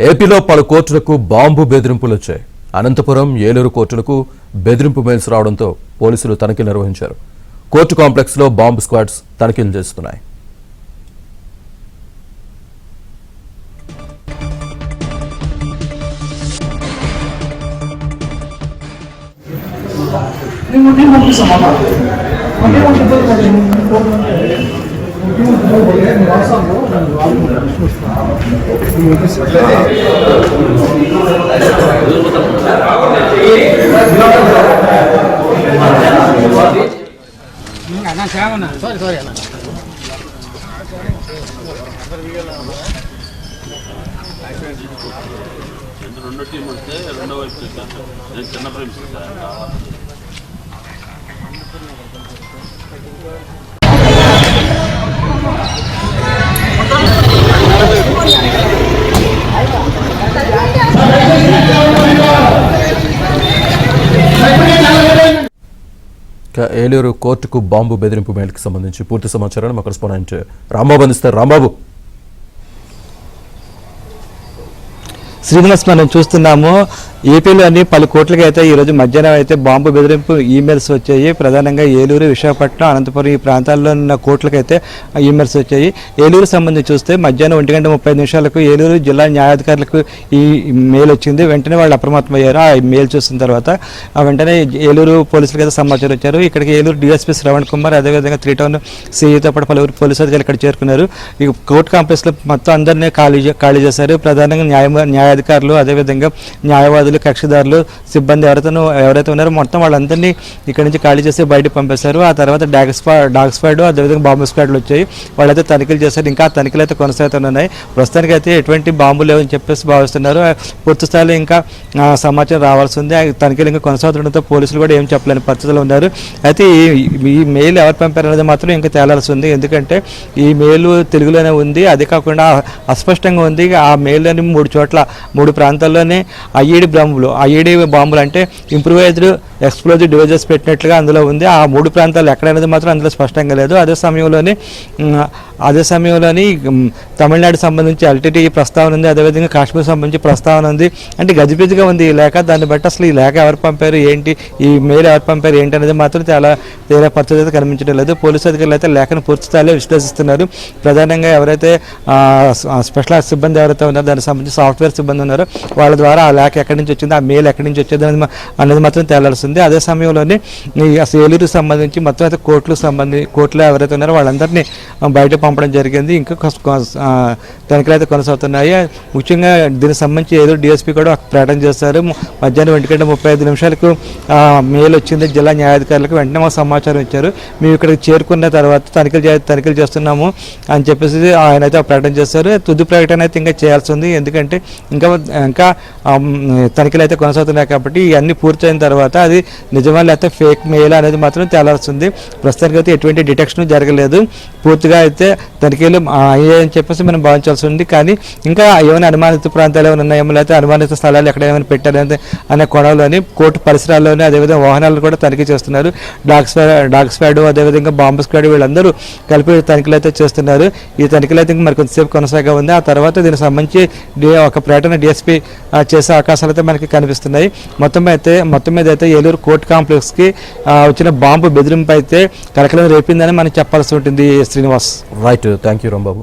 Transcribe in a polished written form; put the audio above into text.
ఏపీలో పలు కోర్టులకు బాంబు బెదిరింపులు వచ్చాయి. అనంతపురం, ఏలూరు కోర్టులకు బెదిరింపు మెయిల్స్ రావడంతో పోలీసులు తనిఖీలు నిర్వహించారు. కోర్టు కాంప్లెక్స్ లో బాంబు స్క్వాడ్స్ తనిఖీలు చేస్తున్నాయి. రెండు టీం వస్తే రెండో వైపు నేను చిన్న ఫ్రేమ్స్ ఏలూరు కోర్టుకు బాంబు బెదిరింపు మేలుకు సంబంధించి పూర్తి సమాచారాన్ని మా కరెస్పాండెంట్ రాంబాబు అందిస్తారు. రాంబాబు. శ్రీనివాస్, మనం చూస్తున్నాము ఏపీలోని పలు కోట్లకి అయితే ఈరోజు మధ్యాహ్నం అయితే బాంబు బెదిరింపు ఈమెయిల్స్ వచ్చాయి. ప్రధానంగా ఏలూరు, విశాఖపట్నం, అనంతపురం ఈ ప్రాంతాల్లో ఉన్న కోట్లకైతే ఈమెయిల్స్ వచ్చాయి. ఏలూరు సంబంధించి చూస్తే మధ్యాహ్నం 1:35 ఏలూరు జిల్లా న్యాయాధికారులకు ఈ మెయిల్ వచ్చింది. వెంటనే వాళ్ళు అప్రమత్తమయ్యారు. ఆ మెయిల్ చూసిన తర్వాత వెంటనే ఏలూరు పోలీసులకు అయితే సమాచారం వచ్చారు. ఇక్కడికి ఏలూరు డిఎస్పీ శ్రవణ్ కుమార్, అదేవిధంగా 3 టౌన్ సిఐతో పాటు పలువురు పోలీసు అధికారులు ఇక్కడ చేరుకున్నారు. ఈ కోర్టు కాంప్లెక్స్లో మొత్తం అందరినీ ఖాళీ చేశారు. ప్రధానంగా న్యాయాధికారులు, అదేవిధంగా న్యాయవాదులు, కక్షిదారులు, సిబ్బంది ఎవరైతే ఉన్నారో మొత్తం వాళ్ళందరినీ ఇక్కడ నుంచి ఖాళీ చేసి బయటకు పంపేశారు. ఆ తర్వాత డాగ్ స్క్వాడ్, అదేవిధంగా బాంబు స్క్వాడ్లు వచ్చాయి. వాళ్ళైతే తనిఖీలు చేశారు. ఇంకా తనిఖీలు అయితే కొనసాగుతున్నాయి. ప్రస్తుతానికి అయితే ఎటువంటి బాంబులు లేవని చెప్పేసి భావిస్తున్నారు. పూర్తి స్థాయిలో ఇంకా సమాచారం రావాల్సి ఉంది. తనిఖీలు ఇంకా కొనసాగుతుండడంతో పోలీసులు కూడా ఏం చెప్పలేని పరిస్థితుల్లో ఉన్నారు. అయితే ఈ మెయిల్ ఎవరు పంపారనేది మాత్రం ఇంకా తేలాల్సి ఉంది. ఎందుకంటే ఈ మెయిల్ తెలుగులోనే ఉంది. అది కాకుండా అస్పష్టంగా ఉంది. ఆ మెయిల్లోని 3 ప్రాంతాల్లోనే ఐఈడి బాంబులు అంటే ఇంప్రూవైజ్డ్ ఎక్స్ప్లోజివ్ డివైజెస్ పెట్టినట్లుగా అందులో ఉంది. ఆ 3 ప్రాంతాలు ఎక్కడనేది మాత్రం అందులో స్పష్టంగా లేదు. అదే సమయంలోని తమిళనాడు సంబంధించి ఎల్టీటీ ప్రస్తావన ఉంది, అదేవిధంగా కాశ్మీర్ సంబంధించి ప్రస్తావన ఉంది. అంటే గజిబిజిగా ఉంది ఈ లేఖ. దాన్ని బట్టి అసలు ఈ లేఖ ఎవరు పంపారు ఏంటి, ఈ మెయిల్ ఎవరు పంపారు ఏంటి అనేది మాత్రం తేలే పరిస్థితి అయితే కనిపించడం లేదు. పోలీసు అధికారులు అయితే లేఖను పూర్తి స్థాయిలో విశ్లేషిస్తున్నారు. ప్రధానంగా ఎవరైతే స్పెషల్ సిబ్బంది ఎవరైతే ఉన్నారో దానికి సంబంధించి సాఫ్ట్వేర్ సిబ్బంది ఉన్నారో వాళ్ళ ద్వారా ఆ లేఖ ఎక్కడి నుంచి వచ్చింది, ఆ మెయిల్ ఎక్కడి నుంచి వచ్చేది అనేది మాత్రం తేలాల్సింది. అదే సమయంలోనే ఏలూరుకు సంబంధించి మొత్తం అయితే కోర్టులో ఎవరైతే ఉన్నారో వాళ్ళందరినీ బయట పంపడం జరిగింది. ఇంకా తనిఖీలు అయితే కొనసాగుతున్నాయి. ముఖ్యంగా దీనికి సంబంధించి ఏలూరు డిఎస్పీ కూడా ప్రకటన చేస్తారు. మధ్యాహ్నం 1:35 మెయిల్ వచ్చింది జిల్లా న్యాయాధికారులకు. వెంటనే మాకు సమాచారం ఇచ్చారు. మేము ఇక్కడికి చేరుకున్న తర్వాత తనిఖీలు చేస్తున్నాము అని చెప్పేసి ఆయన అయితే ప్రకటన చేస్తారు. తుది ప్రకటన అయితే ఇంకా చేయాల్సి ఉంది. ఎందుకంటే ఇంకా తనిఖీలు అయితే కొనసాగుతున్నాయి కాబట్టి ఇవన్నీ పూర్తయిన తర్వాత అది నిజమా లేకపోతే ఫేక్ మెయిల్ అనేది మాత్రం తేలాల్సింది. ప్రస్తుతానికి అయితే ఎటువంటి డిటెక్షన్ జరగలేదు. పూర్తిగా అయితే తనిఖీలు అయ్యాయని చెప్పేసి మనం భావించాల్సి ఉంది. కానీ ఇంకా ఏమైనా అనుమానిత ప్రాంతాలు ఏమైనా ఉన్నాయేమో, లేకపోతే అనుమానిత స్థలాలు ఎక్కడ ఏమైనా పెట్టారని అనే కోణంలోని కోర్టు పరిసరాల్లోని అదేవిధంగా వాహనాలను కూడా తనిఖీ చేస్తున్నారు. డాగ్ స్క్వాడ్, అదేవిధంగా బాంబు స్క్వాడ్ వీళ్ళందరూ కలిపి తనిఖీలు అయితే చేస్తున్నారు. ఈ తనిఖీలు అయితే మరి కొంతసేపు కొనసాగా ఉంది. ఆ తర్వాత దీనికి సంబంధించి ఒక ప్రకటన డిఎస్పీ చేసే అవకాశాలు అయితే మనకి కనిపిస్తున్నాయి. మొత్తం మీద అయితే ఏలూరు కోర్టు కాంప్లెక్స్కి వచ్చిన బాంబు బెదిరింపు అయితే కలకలం రేపిందని మనం చెప్పాల్సి ఉంటుంది. Srinivas. Right. Thank you Rambabu.